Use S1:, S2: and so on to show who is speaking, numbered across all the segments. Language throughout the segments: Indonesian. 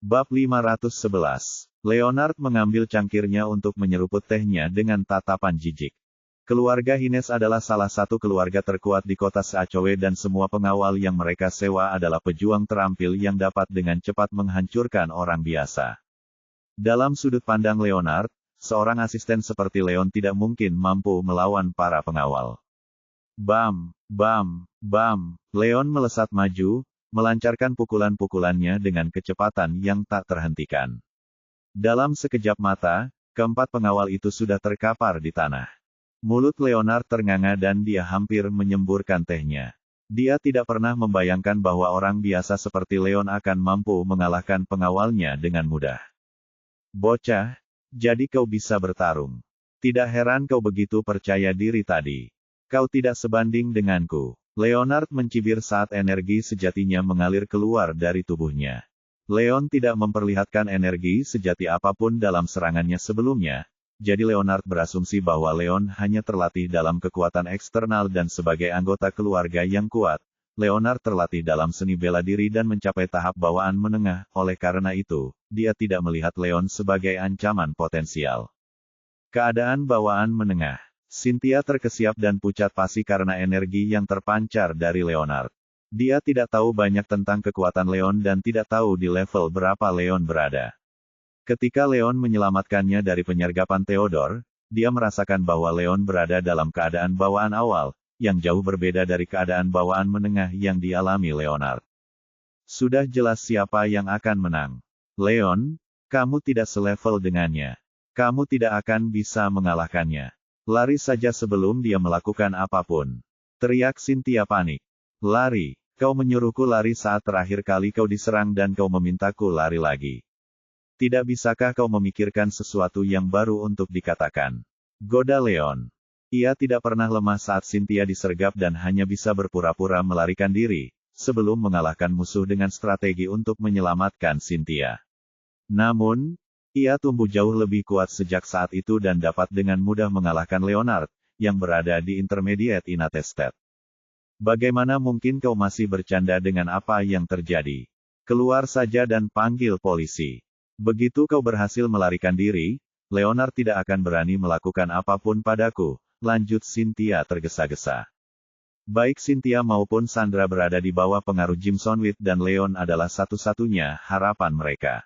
S1: Bab 511. Leonard mengambil cangkirnya untuk menyeruput tehnya dengan tatapan jijik. Keluarga Hines adalah salah satu keluarga terkuat di kota Sacowe dan semua pengawal yang mereka sewa adalah pejuang terampil yang dapat dengan cepat menghancurkan orang biasa. Dalam sudut pandang Leonard, seorang asisten seperti Leon tidak mungkin mampu melawan para pengawal. Bam, bam, bam, Leon melesat maju, melancarkan pukulan-pukulannya dengan kecepatan yang tak terhentikan. Dalam sekejap mata, keempat pengawal itu sudah terkapar di tanah. Mulut Leonard ternganga dan dia hampir menyemburkan tehnya. Dia tidak pernah membayangkan bahwa orang biasa seperti Leon akan mampu mengalahkan pengawalnya dengan mudah. Bocah, jadi kau bisa bertarung. Tidak heran kau begitu percaya diri tadi. Kau tidak sebanding denganku. Leonard mencibir saat energi sejatinya mengalir keluar dari tubuhnya. Leon tidak memperlihatkan energi sejati apapun dalam serangannya sebelumnya, jadi Leonard berasumsi bahwa Leon hanya terlatih dalam kekuatan eksternal dan sebagai anggota keluarga yang kuat, Leonard terlatih dalam seni bela diri dan mencapai tahap bawaan menengah, oleh karena itu, dia tidak melihat Leon sebagai ancaman potensial. Keadaan bawaan menengah. Cynthia terkesiap dan pucat pasi karena energi yang terpancar dari Leonard. Dia tidak tahu banyak tentang kekuatan Leon dan tidak tahu di level berapa Leon berada. Ketika Leon menyelamatkannya dari penyergapan Theodore, dia merasakan bahwa Leon berada dalam keadaan bawaan awal, yang jauh berbeda dari keadaan bawaan menengah yang dialami Leonard. Sudah jelas siapa yang akan menang. Leon, kamu tidak selevel dengannya. Kamu tidak akan bisa mengalahkannya. Lari saja sebelum dia melakukan apapun. Teriak Cynthia panik. Lari, kau menyuruhku lari saat terakhir kali kau diserang dan kau memintaku lari lagi. Tidak bisakah kau memikirkan sesuatu yang baru untuk dikatakan? Goda Leon. Ia tidak pernah lemah saat Cynthia disergap dan hanya bisa berpura-pura melarikan diri, sebelum mengalahkan musuh dengan strategi untuk menyelamatkan Cynthia. Namun, ia tumbuh jauh lebih kuat sejak saat itu dan dapat dengan mudah mengalahkan Leonard, yang berada di Intermediate United States. Bagaimana mungkin kau masih bercanda dengan apa yang terjadi? Keluar saja dan panggil polisi. Begitu kau berhasil melarikan diri, Leonard tidak akan berani melakukan apapun padaku, lanjut Cynthia tergesa-gesa. Baik Cynthia maupun Sandra berada di bawah pengaruh Jim Sonwit dan Leon adalah satu-satunya harapan mereka.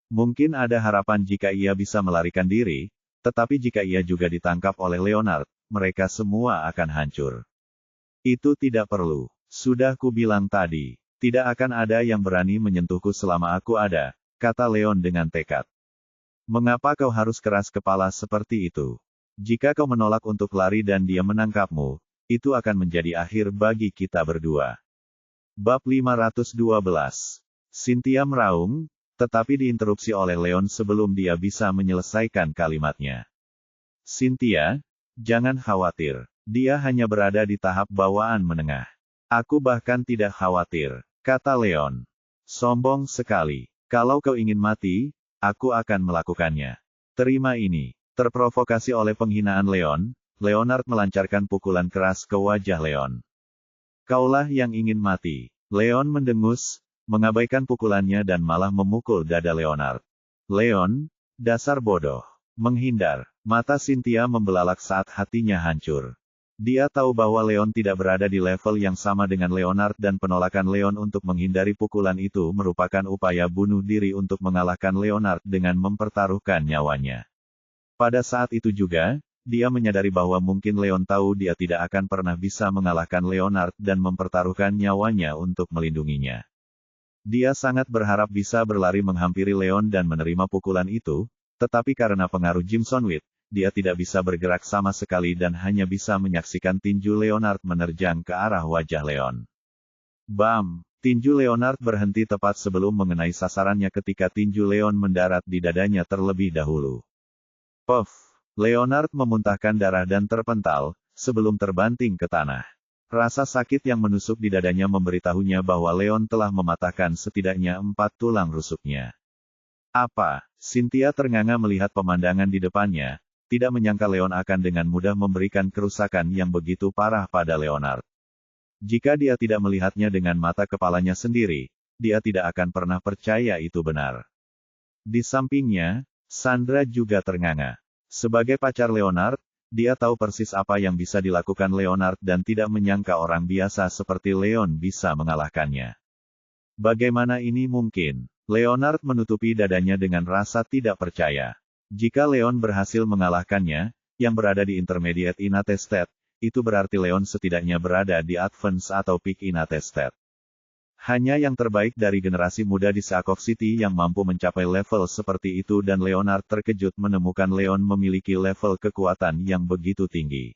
S1: Mungkin ada harapan jika ia bisa melarikan diri, tetapi jika ia juga ditangkap oleh Leonard, mereka semua akan hancur. Itu tidak perlu. Sudah kubilang tadi, tidak akan ada yang berani menyentuhku selama aku ada, kata Leon dengan tekad. Mengapa kau harus keras kepala seperti itu? Jika kau menolak untuk lari dan dia menangkapmu, itu akan menjadi akhir bagi kita berdua. Bab 512. Cynthia meraung, tetapi diinterupsi oleh Leon sebelum dia bisa menyelesaikan kalimatnya. Cynthia, jangan khawatir. Dia hanya berada di tahap bawaan menengah. Aku bahkan tidak khawatir, kata Leon. Sombong sekali. Kalau kau ingin mati, aku akan melakukannya. Terima ini. Terprovokasi oleh penghinaan Leon, Leonard melancarkan pukulan keras ke wajah Leon. Kaulah yang ingin mati. Leon mendengus, mengabaikan pukulannya dan malah memukul dada Leonard. Leon, dasar bodoh. Menghindar. Mata Cynthia membelalak saat hatinya hancur. Dia tahu bahwa Leon tidak berada di level yang sama dengan Leonard dan penolakan Leon untuk menghindari pukulan itu merupakan upaya bunuh diri untuk mengalahkan Leonard dengan mempertaruhkan nyawanya. Pada saat itu juga, dia menyadari bahwa mungkin Leon tahu dia tidak akan pernah bisa mengalahkan Leonard dan mempertaruhkan nyawanya untuk melindunginya. Dia sangat berharap bisa berlari menghampiri Leon dan menerima pukulan itu, tetapi karena pengaruh Jim Sonwit, dia tidak bisa bergerak sama sekali dan hanya bisa menyaksikan tinju Leonard menerjang ke arah wajah Leon. Bam! Tinju Leonard berhenti tepat sebelum mengenai sasarannya ketika tinju Leon mendarat di dadanya terlebih dahulu. Puff! Leonard memuntahkan darah dan terpental, sebelum terbanting ke tanah. Rasa sakit yang menusuk di dadanya memberitahunya bahwa Leon telah mematahkan setidaknya 4 tulang rusuknya. Apa? Cynthia ternganga melihat pemandangan di depannya, tidak menyangka Leon akan dengan mudah memberikan kerusakan yang begitu parah pada Leonard. Jika dia tidak melihatnya dengan mata kepalanya sendiri, dia tidak akan pernah percaya itu benar. Di sampingnya, Sandra juga ternganga. Sebagai pacar Leonard, dia tahu persis apa yang bisa dilakukan Leonard dan tidak menyangka orang biasa seperti Leon bisa mengalahkannya. Bagaimana ini mungkin? Leonard menutupi dadanya dengan rasa tidak percaya. Jika Leon berhasil mengalahkannya, yang berada di Intermediate United States, itu berarti Leon setidaknya berada di Advance atau Peak United States. Hanya yang terbaik dari generasi muda di Seacog City yang mampu mencapai level seperti itu dan Leonard terkejut menemukan Leon memiliki level kekuatan yang begitu tinggi.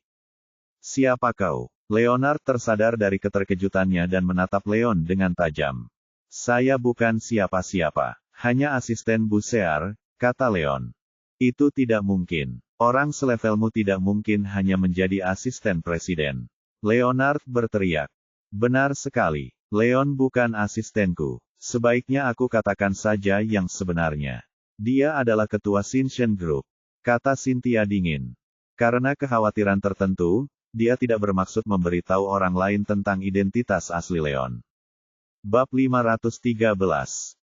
S1: Siapa kau? Leonard tersadar dari keterkejutannya dan menatap Leon dengan tajam. Saya bukan siapa-siapa, hanya asisten Busear, kata Leon. Itu tidak mungkin. Orang selevelmu tidak mungkin hanya menjadi asisten presiden. Leonard berteriak. Benar sekali. Leon bukan asistenku. Sebaiknya aku katakan saja yang sebenarnya. Dia adalah ketua Shinshin Group, kata Cynthia dingin. Karena kekhawatiran tertentu, dia tidak bermaksud memberitahu orang lain tentang identitas asli Leon. Bab 513.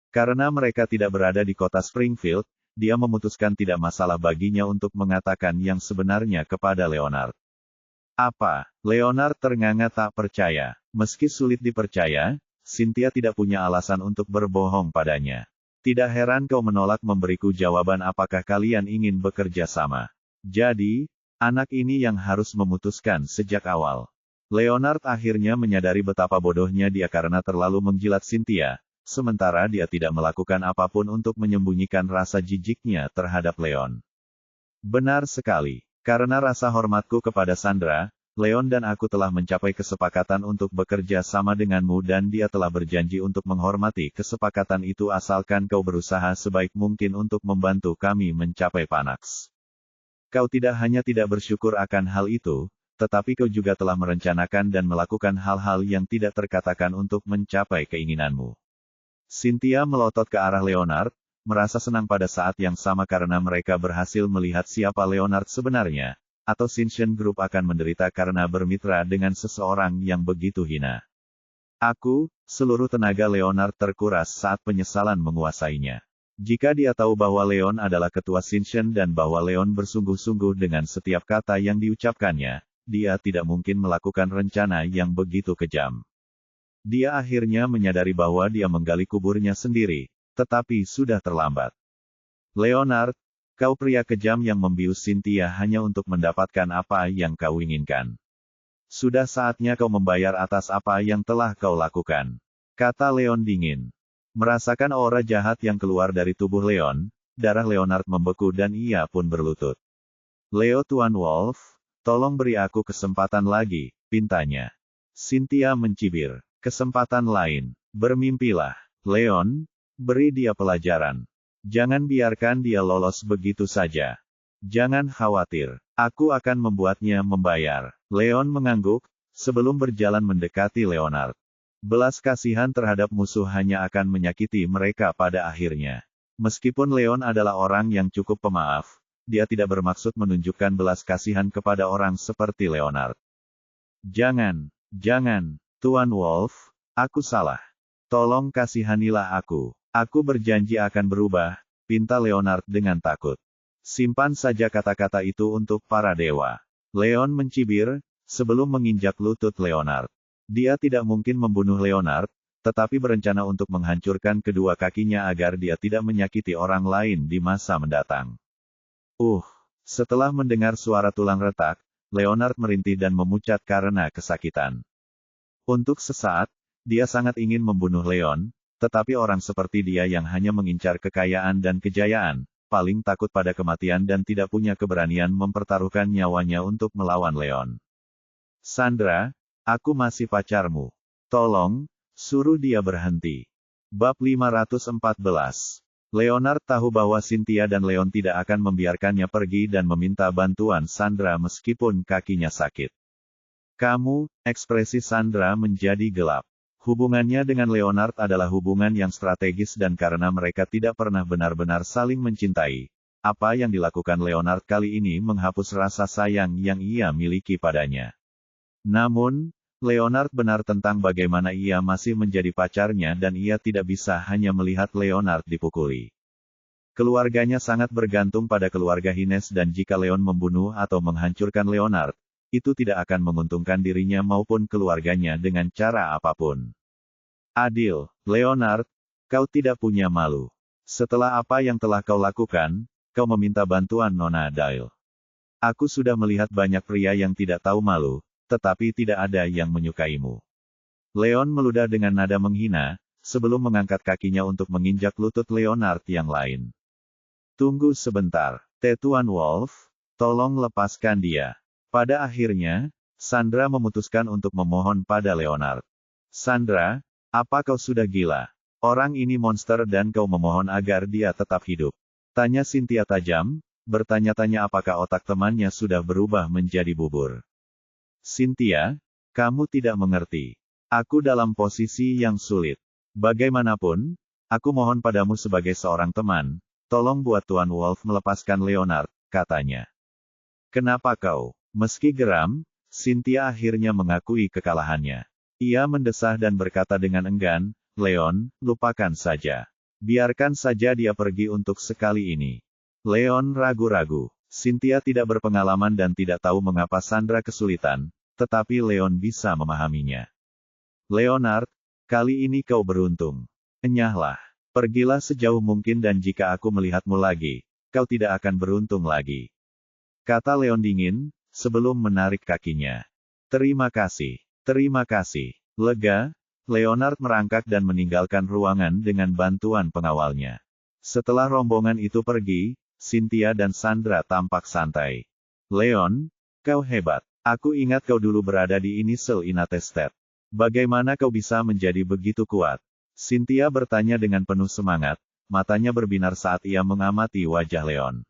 S1: Karena mereka tidak berada di kota Springfield, dia memutuskan tidak masalah baginya untuk mengatakan yang sebenarnya kepada Leonard. Apa? Leonard ternganga tak percaya. Meski sulit dipercaya, Cynthia tidak punya alasan untuk berbohong padanya. Tidak heran kau menolak memberiku jawaban apakah kalian ingin bekerja sama. Jadi, anak ini yang harus memutuskan sejak awal. Leonard akhirnya menyadari betapa bodohnya dia karena terlalu menjilat Cynthia, sementara dia tidak melakukan apapun untuk menyembunyikan rasa jijiknya terhadap Leon. Benar sekali. Karena rasa hormatku kepada Sandra, Leon dan aku telah mencapai kesepakatan untuk bekerja sama denganmu dan dia telah berjanji untuk menghormati kesepakatan itu asalkan kau berusaha sebaik mungkin untuk membantu kami mencapai Panax. Kau tidak hanya tidak bersyukur akan hal itu, tetapi kau juga telah merencanakan dan melakukan hal-hal yang tidak terkatakan untuk mencapai keinginanmu. Cynthia melotot ke arah Leonard, merasa senang pada saat yang sama karena mereka berhasil melihat siapa Leonard sebenarnya, atau Shinshin Group akan menderita karena bermitra dengan seseorang yang begitu hina. Seluruh tenaga Leonard terkuras saat penyesalan menguasainya. Jika dia tahu bahwa Leon adalah ketua Shinshin dan bahwa Leon bersungguh-sungguh dengan setiap kata yang diucapkannya, dia tidak mungkin melakukan rencana yang begitu kejam. Dia akhirnya menyadari bahwa dia menggali kuburnya sendiri, tetapi sudah terlambat. Leonard, kau pria kejam yang membius Cynthia hanya untuk mendapatkan apa yang kau inginkan. Sudah saatnya kau membayar atas apa yang telah kau lakukan, kata Leon dingin. Merasakan aura jahat yang keluar dari tubuh Leon, darah Leonard membeku dan ia pun berlutut. Leo Tuan Wolf, tolong beri aku kesempatan lagi, pintanya. Cynthia mencibir. Kesempatan lain, bermimpilah. Leon, beri dia pelajaran. Jangan biarkan dia lolos begitu saja. Jangan khawatir, aku akan membuatnya membayar. Leon mengangguk, sebelum berjalan mendekati Leonard. Belas kasihan terhadap musuh hanya akan menyakiti mereka pada akhirnya. Meskipun Leon adalah orang yang cukup pemaaf, dia tidak bermaksud menunjukkan belas kasihan kepada orang seperti Leonard. Jangan, Tuan Wolf, aku salah. Tolong kasihanilah aku. Aku berjanji akan berubah, pinta Leonard dengan takut. Simpan saja kata-kata itu untuk para dewa. Leon mencibir, sebelum menginjak lutut Leonard. Dia tidak mungkin membunuh Leonard, tetapi berencana untuk menghancurkan kedua kakinya agar dia tidak menyakiti orang lain di masa mendatang. Setelah mendengar suara tulang retak, Leonard merintih dan memucat karena kesakitan. Untuk sesaat, dia sangat ingin membunuh Leon, tetapi orang seperti dia yang hanya mengincar kekayaan dan kejayaan, paling takut pada kematian dan tidak punya keberanian mempertaruhkan nyawanya untuk melawan Leon. Sandra, aku masih pacarmu. Tolong, suruh dia berhenti. Bab 514. Leonard tahu bahwa Cynthia dan Leon tidak akan membiarkannya pergi dan meminta bantuan Sandra meskipun kakinya sakit. Ekspresi Sandra menjadi gelap. Hubungannya dengan Leonard adalah hubungan yang strategis dan karena mereka tidak pernah benar-benar saling mencintai, apa yang dilakukan Leonard kali ini menghapus rasa sayang yang ia miliki padanya. Namun, Leonard benar tentang bagaimana ia masih menjadi pacarnya dan ia tidak bisa hanya melihat Leonard dipukuli. Keluarganya sangat bergantung pada keluarga Hines dan jika Leon membunuh atau menghancurkan Leonard, itu tidak akan menguntungkan dirinya maupun keluarganya dengan cara apapun. Adil, Leonard, kau tidak punya malu. Setelah apa yang telah kau lakukan, kau meminta bantuan Nona Adele. Aku sudah melihat banyak pria yang tidak tahu malu, tetapi tidak ada yang menyukaimu. Leon meludah dengan nada menghina, sebelum mengangkat kakinya untuk menginjak lutut Leonard yang lain. Tunggu sebentar, Tuan Wolf, tolong lepaskan dia. Pada akhirnya, Sandra memutuskan untuk memohon pada Leonard. Sandra, apa kau sudah gila? Orang ini monster dan kau memohon agar dia tetap hidup. Tanya Cynthia tajam, bertanya-tanya apakah otak temannya sudah berubah menjadi bubur. Cynthia, kamu tidak mengerti. Aku dalam posisi yang sulit. Bagaimanapun, aku mohon padamu sebagai seorang teman, tolong buat Tuan Wolf melepaskan Leonard, katanya. Kenapa kau? Meski geram, Cynthia akhirnya mengakui kekalahannya. Ia mendesah dan berkata dengan enggan, Leon, lupakan saja. Biarkan saja dia pergi untuk sekali ini. Leon ragu-ragu. Cynthia tidak berpengalaman dan tidak tahu mengapa Sandra kesulitan, tetapi Leon bisa memahaminya. Leonard, kali ini kau beruntung. Enyahlah. Pergilah sejauh mungkin dan jika aku melihatmu lagi, kau tidak akan beruntung lagi. Kata Leon dingin, sebelum menarik kakinya. Terima kasih. Terima kasih. Lega, Leonard merangkak dan meninggalkan ruangan dengan bantuan pengawalnya. Setelah rombongan itu pergi, Cynthia dan Sandra tampak santai. Leon, kau hebat. Aku ingat kau dulu berada di Initial Inatested. Bagaimana kau bisa menjadi begitu kuat? Cynthia bertanya dengan penuh semangat, matanya berbinar saat ia mengamati wajah Leon.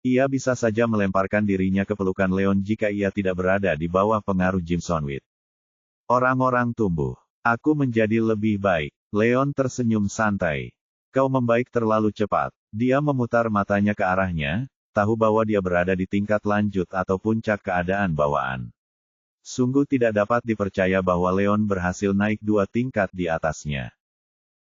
S1: Ia bisa saja melemparkan dirinya ke pelukan Leon jika ia tidak berada di bawah pengaruh Jimsonwit. Orang-orang tumbuh. Aku menjadi lebih baik. Leon tersenyum santai. Kau membaik terlalu cepat. Dia memutar matanya ke arahnya, tahu bahwa dia berada di tingkat lanjut atau puncak keadaan bawaan. Sungguh tidak dapat dipercaya bahwa Leon berhasil naik 2 tingkat di atasnya.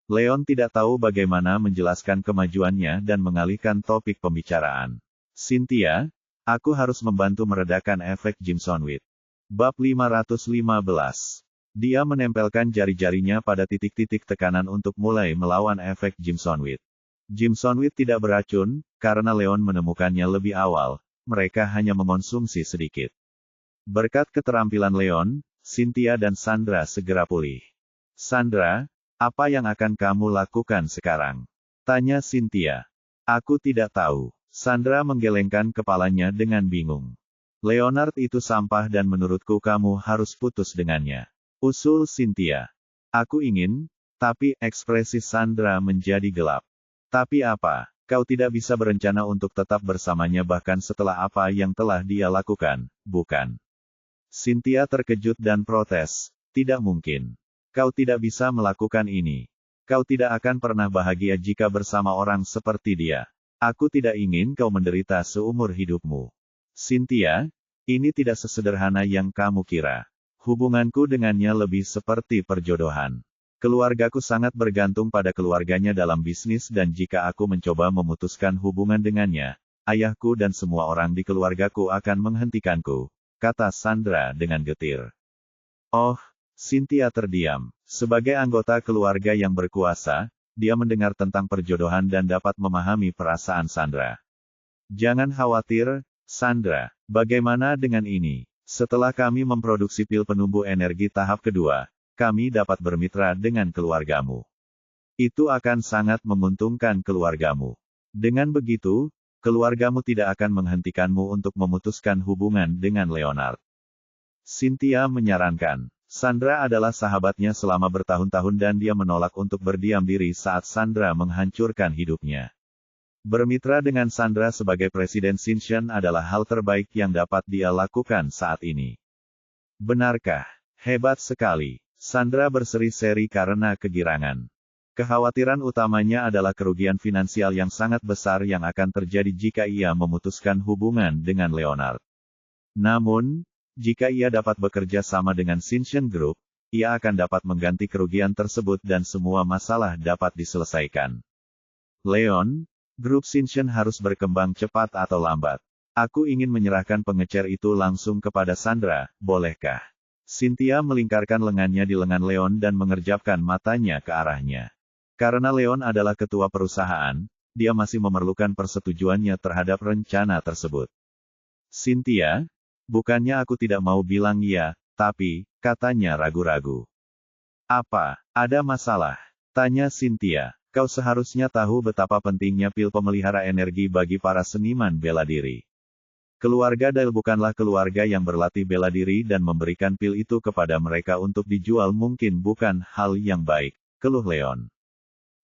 S1: Leon tidak tahu bagaimana menjelaskan kemajuannya dan mengalihkan topik pembicaraan. Cynthia, aku harus membantu meredakan efek Jimsonwit. Bab 515. Dia menempelkan jari-jarinya pada titik-titik tekanan untuk mulai melawan efek Jimsonwit. Jimsonwit tidak beracun, karena Leon menemukannya lebih awal, mereka hanya mengonsumsi sedikit. Berkat keterampilan Leon, Cynthia dan Sandra segera pulih. Sandra, apa yang akan kamu lakukan sekarang? Tanya Cynthia. Aku tidak tahu. Sandra menggelengkan kepalanya dengan bingung. Leonard itu sampah dan menurutku kamu harus putus dengannya. Usul Cynthia. Aku ingin, tapi ekspresi Sandra menjadi gelap. Tapi apa, kau tidak bisa berencana untuk tetap bersamanya bahkan setelah apa yang telah dia lakukan, bukan? Cynthia terkejut dan protes, tidak mungkin. Kau tidak bisa melakukan ini. Kau tidak akan pernah bahagia jika bersama orang seperti dia. Aku tidak ingin kau menderita seumur hidupmu. Cynthia, ini tidak sesederhana yang kamu kira. Hubunganku dengannya lebih seperti perjodohan. Keluargaku sangat bergantung pada keluarganya dalam bisnis dan jika aku mencoba memutuskan hubungan dengannya, ayahku dan semua orang di keluargaku akan menghentikanku, kata Sandra dengan getir. Oh, Cynthia terdiam. Sebagai anggota keluarga yang berkuasa, dia mendengar tentang perjodohan dan dapat memahami perasaan Sandra. Jangan khawatir, Sandra. Bagaimana dengan ini? Setelah kami memproduksi pil penumbuh energi tahap kedua, kami dapat bermitra dengan keluargamu. Itu akan sangat menguntungkan keluargamu. Dengan begitu, keluargamu tidak akan menghentikanmu untuk memutuskan hubungan dengan Leonard. Cynthia menyarankan. Sandra adalah sahabatnya selama bertahun-tahun dan dia menolak untuk berdiam diri saat Sandra menghancurkan hidupnya. Bermitra dengan Sandra sebagai Presiden Shinshan adalah hal terbaik yang dapat dia lakukan saat ini. Benarkah? Hebat sekali. Sandra berseri-seri karena kegirangan. Kekhawatiran utamanya adalah kerugian finansial yang sangat besar yang akan terjadi jika ia memutuskan hubungan dengan Leonard. Namun, Jika ia dapat bekerja sama dengan Shinshin Group, ia akan dapat mengganti kerugian tersebut dan semua masalah dapat diselesaikan. Leon, grup Shinshin harus berkembang cepat atau lambat. Aku ingin menyerahkan pengecer itu langsung kepada Sandra, bolehkah? Cynthia melingkarkan lengannya di lengan Leon dan mengerjapkan matanya ke arahnya. Karena Leon adalah ketua perusahaan, dia masih memerlukan persetujuannya terhadap rencana tersebut. Cynthia, bukannya aku tidak mau bilang ya, tapi, katanya ragu-ragu. Apa, ada masalah? Tanya Cynthia. Kau seharusnya tahu betapa pentingnya pil pemelihara energi bagi para seniman bela diri. Keluarga Dale bukanlah keluarga yang berlatih bela diri dan memberikan pil itu kepada mereka untuk dijual mungkin bukan hal yang baik, keluh Leon.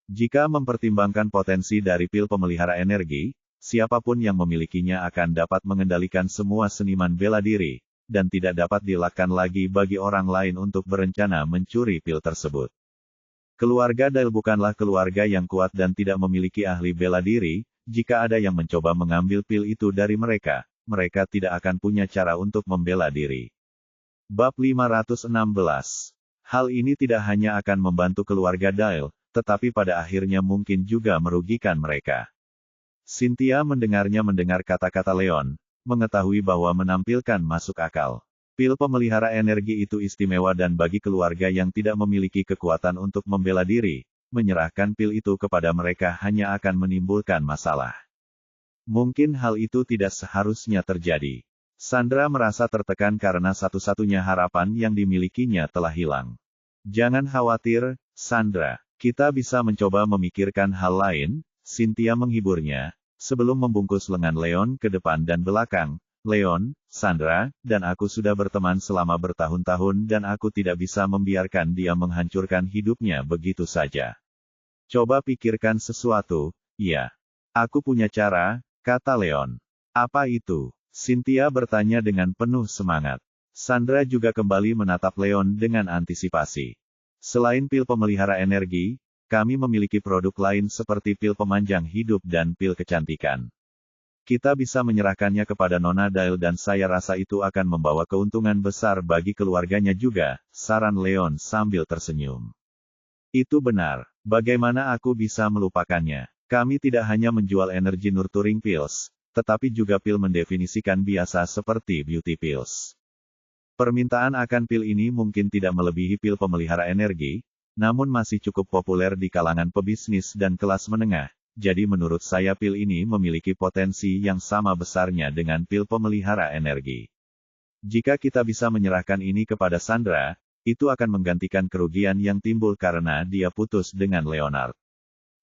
S1: Jika mempertimbangkan potensi dari pil pemelihara energi, siapapun yang memilikinya akan dapat mengendalikan semua seniman bela diri, dan tidak dapat dilakukan lagi bagi orang lain untuk berencana mencuri pil tersebut. Keluarga Dale bukanlah keluarga yang kuat dan tidak memiliki ahli bela diri, jika ada yang mencoba mengambil pil itu dari mereka, mereka tidak akan punya cara untuk membela diri. Bab 516. Hal ini tidak hanya akan membantu keluarga Dale, tetapi pada akhirnya mungkin juga merugikan mereka. Cynthia mendengar kata-kata Leon, mengetahui bahwa menampilkan masuk akal. Pil pemelihara energi itu istimewa dan bagi keluarga yang tidak memiliki kekuatan untuk membela diri, menyerahkan pil itu kepada mereka hanya akan menimbulkan masalah. Mungkin hal itu tidak seharusnya terjadi. Sandra merasa tertekan karena satu-satunya harapan yang dimilikinya telah hilang. Jangan khawatir, Sandra. Kita bisa mencoba memikirkan hal lain, Cynthia menghiburnya, sebelum membungkus lengan Leon ke depan dan belakang. Leon, Sandra, dan aku sudah berteman selama bertahun-tahun dan aku tidak bisa membiarkan dia menghancurkan hidupnya begitu saja. Coba pikirkan sesuatu, ya. Aku punya cara, kata Leon. Apa itu? Cynthia bertanya dengan penuh semangat. Sandra juga kembali menatap Leon dengan antisipasi. Selain pil pemelihara energi, kami memiliki produk lain seperti pil pemanjang hidup dan pil kecantikan. Kita bisa menyerahkannya kepada Nona Dale dan saya rasa itu akan membawa keuntungan besar bagi keluarganya juga, saran Leon sambil tersenyum. Itu benar. Bagaimana aku bisa melupakannya? Kami tidak hanya menjual energi nurturing pills, tetapi juga pil mendefinisikan biasa seperti beauty pills. Permintaan akan pil ini mungkin tidak melebihi pil pemelihara energi, namun masih cukup populer di kalangan pebisnis dan kelas menengah, jadi menurut saya pil ini memiliki potensi yang sama besarnya dengan pil pemelihara energi. Jika kita bisa menyerahkan ini kepada Sandra, itu akan menggantikan kerugian yang timbul karena dia putus dengan Leonard.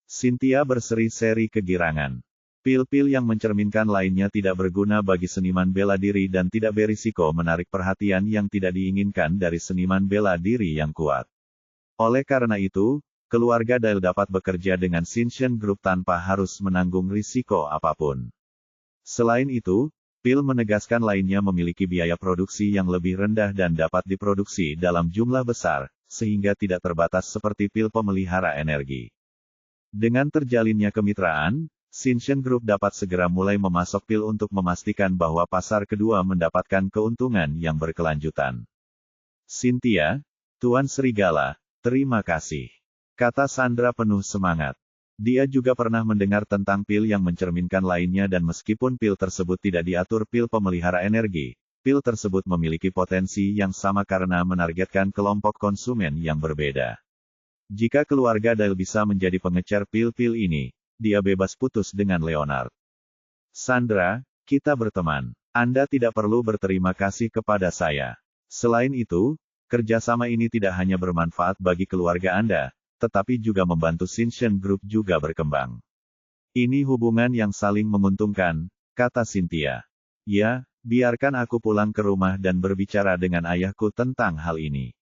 S1: Cynthia berseri-seri kegirangan. Pil-pil yang mencerminkan lainnya tidak berguna bagi seniman bela diri dan tidak berisiko menarik perhatian yang tidak diinginkan dari seniman bela diri yang kuat. Oleh karena itu, keluarga Dale dapat bekerja dengan Shinshin Group tanpa harus menanggung risiko apapun. Selain itu, pil menegaskan lainnya memiliki biaya produksi yang lebih rendah dan dapat diproduksi dalam jumlah besar, sehingga tidak terbatas seperti pil pemelihara energi. Dengan terjalinnya kemitraan, Shinshin Group dapat segera mulai memasok pil untuk memastikan bahwa pasar kedua mendapatkan keuntungan yang berkelanjutan. Cynthia, Tuan Serigala, terima kasih, kata Sandra penuh semangat. Dia juga pernah mendengar tentang pil yang mencerminkan lainnya dan meskipun pil tersebut tidak diatur pil pemelihara energi, pil tersebut memiliki potensi yang sama karena menargetkan kelompok konsumen yang berbeda. Jika keluarga Dale bisa menjadi pengecer pil-pil ini, dia bebas putus dengan Leonard. Sandra, kita berteman. Anda tidak perlu berterima kasih kepada saya. Selain itu, kerjasama ini tidak hanya bermanfaat bagi keluarga Anda, tetapi juga membantu Shinshin Group juga berkembang. Ini hubungan yang saling menguntungkan, kata Cynthia. Ya, biarkan aku pulang ke rumah dan berbicara dengan ayahku tentang hal ini.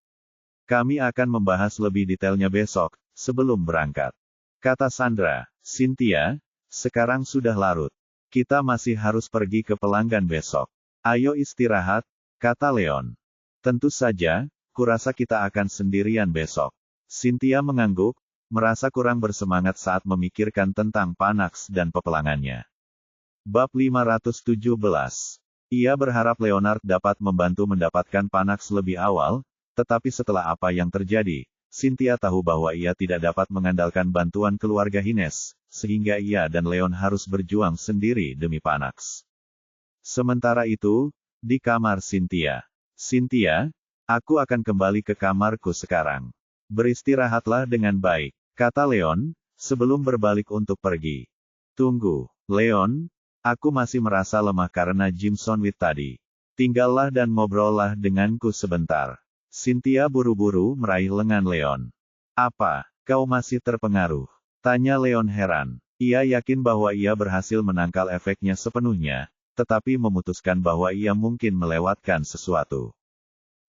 S1: Kami akan membahas lebih detailnya besok, sebelum berangkat. Kata Sandra. Cynthia, sekarang sudah larut. Kita masih harus pergi ke pelanggan besok. Ayo istirahat, kata Leon. Tentu saja, kurasa kita akan sendirian besok. Cynthia mengangguk, merasa kurang bersemangat saat memikirkan tentang Panax dan peperangannya. Bab 517. Ia berharap Leonard dapat membantu mendapatkan Panax lebih awal, tetapi setelah apa yang terjadi, Cynthia tahu bahwa ia tidak dapat mengandalkan bantuan keluarga Hines, sehingga ia dan Leon harus berjuang sendiri demi Panax. Sementara itu, di kamar Cynthia. Cynthia, aku akan kembali ke kamarku sekarang. Beristirahatlah dengan baik, kata Leon, sebelum berbalik untuk pergi. Tunggu, Leon, aku masih merasa lemah karena Jimson With tadi. Tinggallah dan ngobrollah denganku sebentar. Cynthia buru-buru meraih lengan Leon. Apa, kau masih terpengaruh? Tanya Leon heran. Ia yakin bahwa ia berhasil menangkal efeknya sepenuhnya, tetapi memutuskan bahwa ia mungkin melewatkan sesuatu.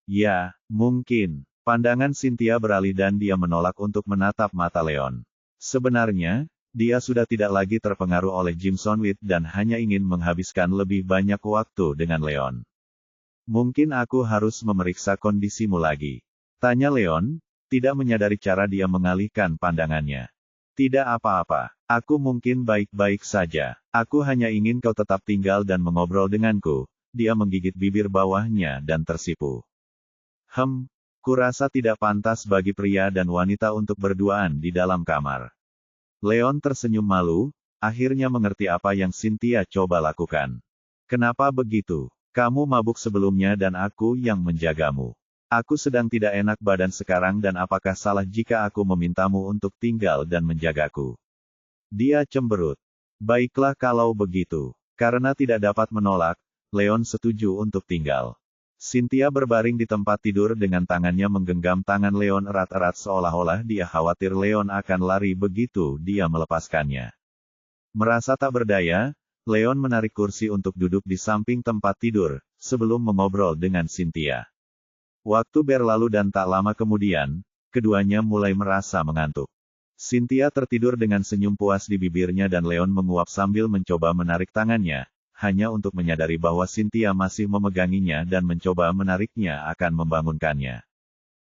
S1: Ya, mungkin. Pandangan Cynthia beralih dan dia menolak untuk menatap mata Leon. Sebenarnya, dia sudah tidak lagi terpengaruh oleh Jimson With dan hanya ingin menghabiskan lebih banyak waktu dengan Leon. Mungkin aku harus memeriksa kondisimu lagi. Tanya Leon, tidak menyadari cara dia mengalihkan pandangannya. Tidak apa-apa, aku mungkin baik-baik saja. Aku hanya ingin kau tetap tinggal dan mengobrol denganku. Dia menggigit bibir bawahnya dan tersipu. Kurasa tidak pantas bagi pria dan wanita untuk berduaan di dalam kamar. Leon tersenyum malu, akhirnya mengerti apa yang Cynthia coba lakukan. Kenapa begitu? Kamu mabuk sebelumnya dan aku yang menjagamu. Aku sedang tidak enak badan sekarang dan apakah salah jika aku memintamu untuk tinggal dan menjagaku? Dia cemberut. Baiklah kalau begitu. Karena tidak dapat menolak, Leon setuju untuk tinggal. Cynthia berbaring di tempat tidur dengan tangannya menggenggam tangan Leon erat-erat seolah-olah dia khawatir Leon akan lari begitu dia melepaskannya. Merasa tak berdaya, Leon menarik kursi untuk duduk di samping tempat tidur, sebelum mengobrol dengan Cynthia. Waktu berlalu dan tak lama kemudian, keduanya mulai merasa mengantuk. Cynthia tertidur dengan senyum puas di bibirnya dan Leon menguap sambil mencoba menarik tangannya, hanya untuk menyadari bahwa Cynthia masih memeganginya dan mencoba menariknya akan membangunkannya.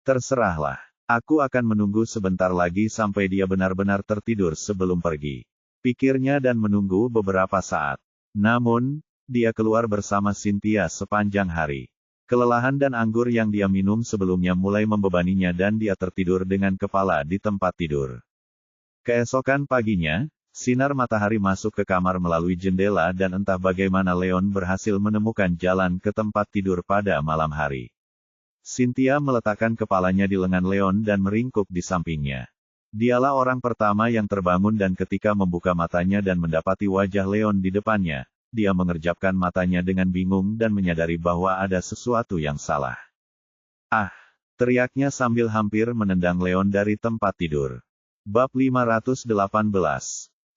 S1: Terserahlah. Aku akan menunggu sebentar lagi sampai dia benar-benar tertidur sebelum pergi. Pikirnya dan menunggu beberapa saat. Namun, dia keluar bersama Cynthia sepanjang hari. Kelelahan dan anggur yang dia minum sebelumnya mulai membebaninya dan dia tertidur dengan kepala di tempat tidur. Keesokan paginya, sinar matahari masuk ke kamar melalui jendela dan entah bagaimana Leon berhasil menemukan jalan ke tempat tidur pada malam hari. Cynthia meletakkan kepalanya di lengan Leon dan meringkuk di sampingnya. Dialah orang pertama yang terbangun dan ketika membuka matanya dan mendapati wajah Leon di depannya, dia mengerjapkan matanya dengan bingung dan menyadari bahwa ada sesuatu yang salah. Ah! Teriaknya sambil hampir menendang Leon dari tempat tidur. Bab 518.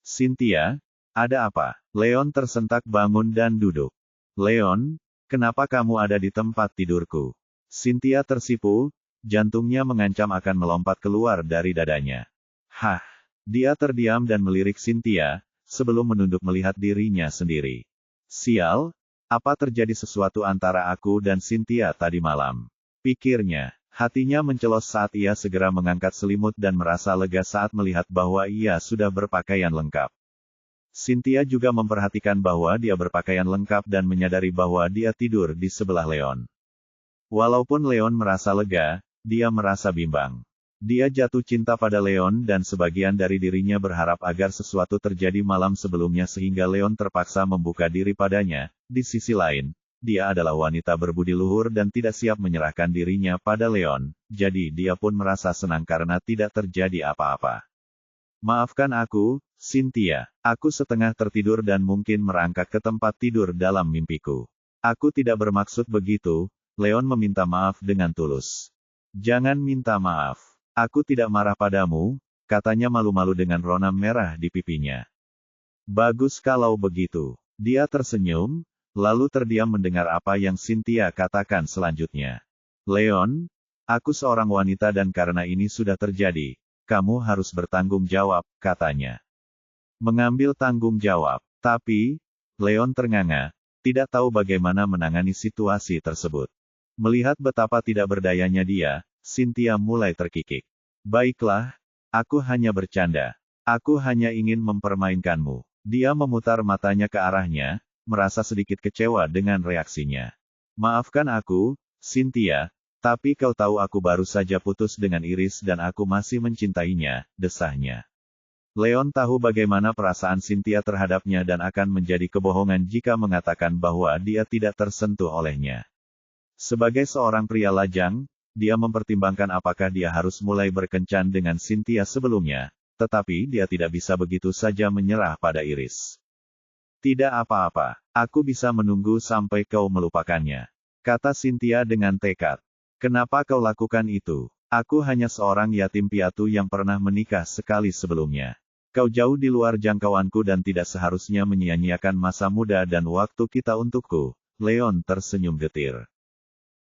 S1: Cynthia, ada apa? Leon tersentak bangun dan duduk. Leon, kenapa kamu ada di tempat tidurku? Cynthia tersipu, jantungnya mengancam akan melompat keluar dari dadanya. Hah! Dia terdiam dan melirik Cynthia, sebelum menunduk melihat dirinya sendiri. Sial, apa terjadi sesuatu antara aku dan Cynthia tadi malam? Pikirnya. Hatinya mencelos saat ia segera mengangkat selimut dan merasa lega saat melihat bahwa ia sudah berpakaian lengkap. Cynthia juga memperhatikan bahwa dia berpakaian lengkap dan menyadari bahwa dia tidur di sebelah Leon. Walaupun Leon merasa lega, dia merasa bimbang. Dia jatuh cinta pada Leon dan sebagian dari dirinya berharap agar sesuatu terjadi malam sebelumnya sehingga Leon terpaksa membuka diri padanya. Di sisi lain, dia adalah wanita berbudi luhur dan tidak siap menyerahkan dirinya pada Leon, jadi dia pun merasa senang karena tidak terjadi apa-apa. Maafkan aku, Cynthia. Aku setengah tertidur dan mungkin merangkak ke tempat tidur dalam mimpiku. Aku tidak bermaksud begitu, Leon meminta maaf dengan tulus. Jangan minta maaf. Aku tidak marah padamu, katanya malu-malu dengan rona merah di pipinya. Bagus kalau begitu. Dia tersenyum, lalu terdiam mendengar apa yang Cynthia katakan selanjutnya. Leon, aku seorang wanita dan karena ini sudah terjadi, kamu harus bertanggung jawab, katanya. Mengambil tanggung jawab. Tapi, Leon ternganga, tidak tahu bagaimana menangani situasi tersebut. Melihat betapa tidak berdayanya dia, Cynthia mulai terkikik. Baiklah, aku hanya bercanda. Aku hanya ingin mempermainkanmu. Dia memutar matanya ke arahnya, merasa sedikit kecewa dengan reaksinya. Maafkan aku, Cynthia, tapi kau tahu aku baru saja putus dengan Iris dan aku masih mencintainya, desahnya. Leon tahu bagaimana perasaan Cynthia terhadapnya dan akan menjadi kebohongan jika mengatakan bahwa dia tidak tersentuh olehnya. Sebagai seorang pria lajang, dia mempertimbangkan apakah dia harus mulai berkencan dengan Cynthia sebelumnya, tetapi dia tidak bisa begitu saja menyerah pada Iris. Tidak apa-apa, aku bisa menunggu sampai kau melupakannya, kata Cynthia dengan tekad. Kenapa kau lakukan itu? Aku hanya seorang yatim piatu yang pernah menikah sekali sebelumnya. Kau jauh di luar jangkauanku dan tidak seharusnya menyia-nyiakan masa muda dan waktu kita untukku. Leon tersenyum getir.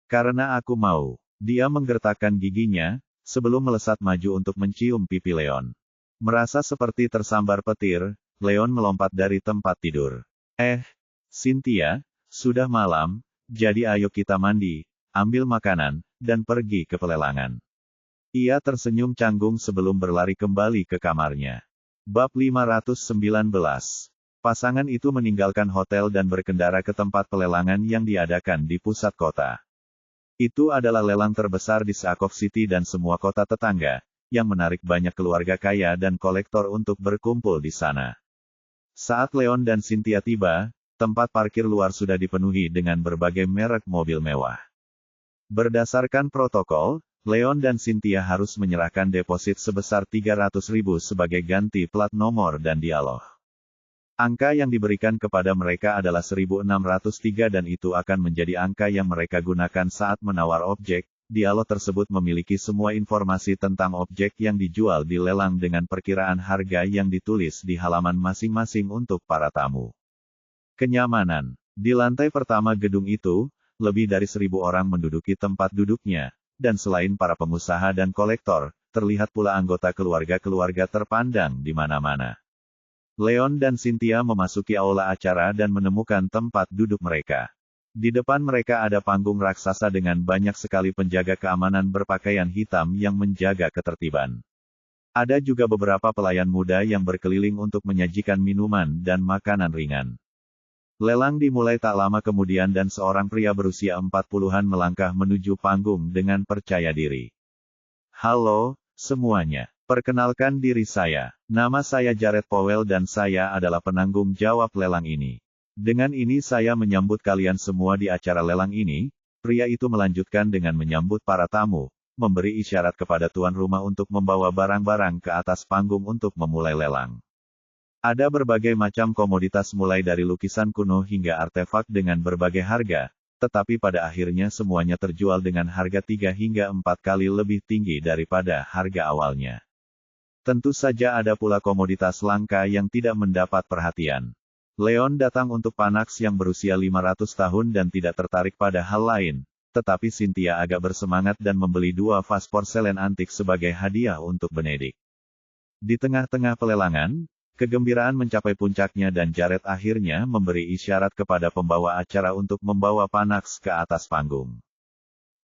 S1: Karena aku mau. Dia menggertakkan giginya, sebelum melesat maju untuk mencium pipi Leon. Merasa seperti tersambar petir, Leon melompat dari tempat tidur. Cynthia, sudah malam, jadi ayo kita mandi, ambil makanan, dan pergi ke pelelangan. Ia tersenyum canggung sebelum berlari kembali ke kamarnya. Bab 519. Pasangan itu meninggalkan hotel dan berkendara ke tempat pelelangan yang diadakan di pusat kota. Itu adalah lelang terbesar di Saakov City dan semua kota tetangga, yang menarik banyak keluarga kaya dan kolektor untuk berkumpul di sana. Saat Leon dan Cynthia tiba, tempat parkir luar sudah dipenuhi dengan berbagai merek mobil mewah. Berdasarkan protokol, Leon dan Cynthia harus menyerahkan deposit sebesar 300.000 sebagai ganti plat nomor dan dialog. Angka yang diberikan kepada mereka adalah 1.603 dan itu akan menjadi angka yang mereka gunakan saat menawar objek. Dialog tersebut memiliki semua informasi tentang objek yang dijual di lelang dengan perkiraan harga yang ditulis di halaman masing-masing untuk para tamu. Kenyamanan. Di lantai pertama gedung itu, lebih dari 1.000 orang menduduki tempat duduknya, dan selain para pengusaha dan kolektor, terlihat pula anggota keluarga-keluarga terpandang di mana-mana. Leon dan Cynthia memasuki aula acara dan menemukan tempat duduk mereka. Di depan mereka ada panggung raksasa dengan banyak sekali penjaga keamanan berpakaian hitam yang menjaga ketertiban. Ada juga beberapa pelayan muda yang berkeliling untuk menyajikan minuman dan makanan ringan. Lelang dimulai tak lama kemudian dan seorang pria berusia 40-an melangkah menuju panggung dengan percaya diri. Halo, semuanya. Perkenalkan diri saya. Nama saya Jared Powell dan saya adalah penanggung jawab lelang ini. Dengan ini saya menyambut kalian semua di acara lelang ini. Pria itu melanjutkan dengan menyambut para tamu, memberi isyarat kepada tuan rumah untuk membawa barang-barang ke atas panggung untuk memulai lelang. Ada berbagai macam komoditas mulai dari lukisan kuno hingga artefak dengan berbagai harga, tetapi pada akhirnya semuanya terjual dengan harga 3 hingga 4 kali lebih tinggi daripada harga awalnya. Tentu saja ada pula komoditas langka yang tidak mendapat perhatian. Leon datang untuk Panax yang berusia 500 tahun dan tidak tertarik pada hal lain, tetapi Cynthia agak bersemangat dan membeli 2 vas porselen antik sebagai hadiah untuk Benedict. Di tengah-tengah pelelangan, kegembiraan mencapai puncaknya dan Jared akhirnya memberi isyarat kepada pembawa acara untuk membawa Panax ke atas panggung.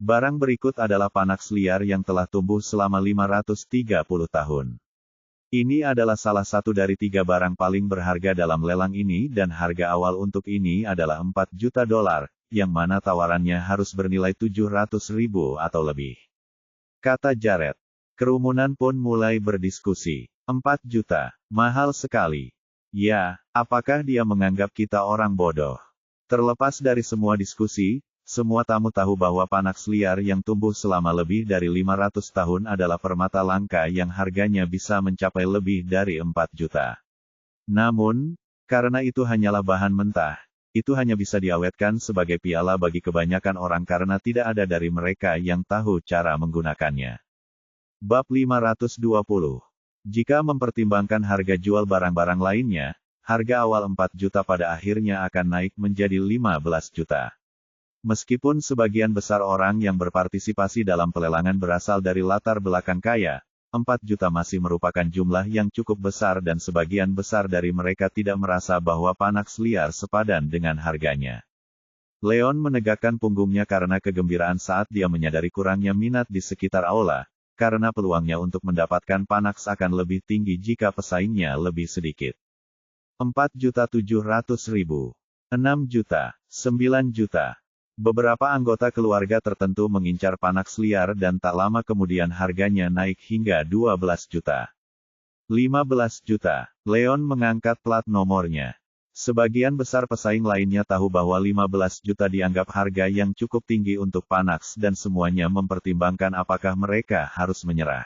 S1: Barang berikut adalah Panax liar yang telah tumbuh selama 530 tahun. Ini adalah salah satu dari 3 barang paling berharga dalam lelang ini dan harga awal untuk ini adalah $4 juta, yang mana tawarannya harus bernilai 700.000 atau lebih. Kata Jared. Kerumunan pun mulai berdiskusi. 4 juta, mahal sekali. Ya, apakah dia menganggap kita orang bodoh? Terlepas dari semua diskusi, semua tamu tahu bahwa Panax liar yang tumbuh selama lebih dari 500 tahun adalah permata langka yang harganya bisa mencapai lebih dari 4 juta. Namun, karena itu hanyalah bahan mentah, itu hanya bisa diawetkan sebagai piala bagi kebanyakan orang karena tidak ada dari mereka yang tahu cara menggunakannya. Bab 520. Jika mempertimbangkan harga jual barang-barang lainnya, harga awal 4 juta pada akhirnya akan naik menjadi 15 juta. Meskipun sebagian besar orang yang berpartisipasi dalam pelelangan berasal dari latar belakang kaya, 4 juta masih merupakan jumlah yang cukup besar dan sebagian besar dari mereka tidak merasa bahwa Panax liar sepadan dengan harganya. Leon menegakkan punggungnya karena kegembiraan saat dia menyadari kurangnya minat di sekitar aula, karena peluangnya untuk mendapatkan Panax akan lebih tinggi jika pesaingnya lebih sedikit. 4.700.000. 6 juta, 9 juta. Beberapa anggota keluarga tertentu mengincar Panax liar dan tak lama kemudian harganya naik hingga 12 juta. 15 juta. Leon mengangkat plat nomornya. Sebagian besar pesaing lainnya tahu bahwa 15 juta dianggap harga yang cukup tinggi untuk Panax dan semuanya mempertimbangkan apakah mereka harus menyerah.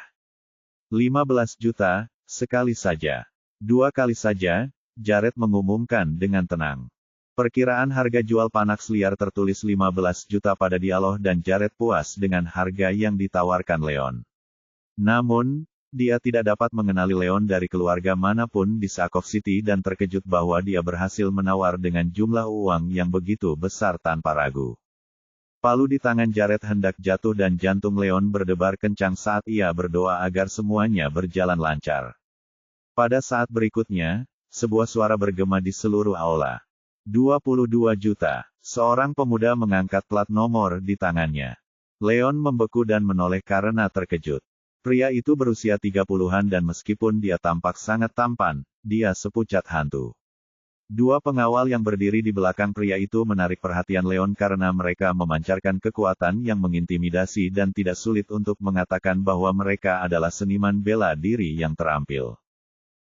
S1: 15 juta, sekali saja. 2 kali saja, Jared mengumumkan dengan tenang. Perkiraan harga jual Panax liar tertulis 15 juta pada dialog dan Jared puas dengan harga yang ditawarkan Leon. Namun, dia tidak dapat mengenali Leon dari keluarga manapun di Sackov City dan terkejut bahwa dia berhasil menawar dengan jumlah uang yang begitu besar tanpa ragu. Palu di tangan Jared hendak jatuh dan jantung Leon berdebar kencang saat ia berdoa agar semuanya berjalan lancar. Pada saat berikutnya, sebuah suara bergema di seluruh aula. 22 juta. Seorang pemuda mengangkat plat nomor di tangannya. Leon membeku dan menoleh karena terkejut. Pria itu berusia 30-an dan meskipun dia tampak sangat tampan, dia sepucat hantu. 2 pengawal yang berdiri di belakang pria itu menarik perhatian Leon karena mereka memancarkan kekuatan yang mengintimidasi dan tidak sulit untuk mengatakan bahwa mereka adalah seniman bela diri yang terampil.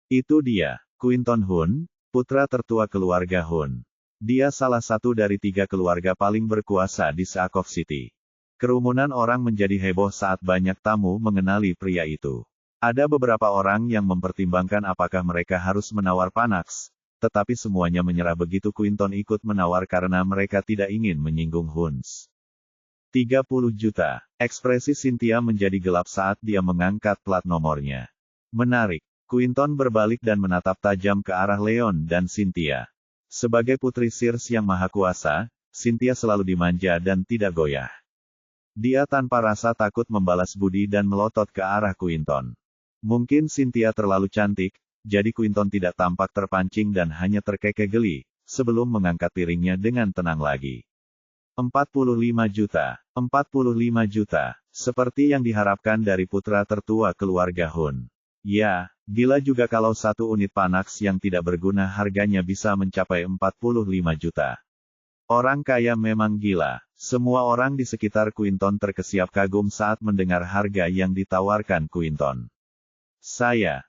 S1: Itu dia, Quinton Hun, putra tertua keluarga Hun. Dia salah satu dari 3 keluarga paling berkuasa di Sackov City. Kerumunan orang menjadi heboh saat banyak tamu mengenali pria itu. Ada beberapa orang yang mempertimbangkan apakah mereka harus menawar Panax, tetapi semuanya menyerah begitu Quinton ikut menawar karena mereka tidak ingin menyinggung Huns. 30 juta. Ekspresi Cynthia menjadi gelap saat dia mengangkat plat nomornya. Menarik. Quinton berbalik dan menatap tajam ke arah Leon dan Cynthia. Sebagai putri Sears yang maha kuasa, Cynthia selalu dimanja dan tidak goyah. Dia tanpa rasa takut membalas budi dan melotot ke arah Quinton. Mungkin Cynthia terlalu cantik, jadi Quinton tidak tampak terpancing dan hanya terkekeh geli, sebelum mengangkat piringnya dengan tenang lagi. 45 juta. 45 juta. Seperti yang diharapkan dari putra tertua keluarga Hun. Ya, gila juga kalau 1 unit Panax yang tidak berguna harganya bisa mencapai 45 juta. Orang kaya memang gila. Semua orang di sekitar Quinton terkesiap kagum saat mendengar harga yang ditawarkan Quinton. Saya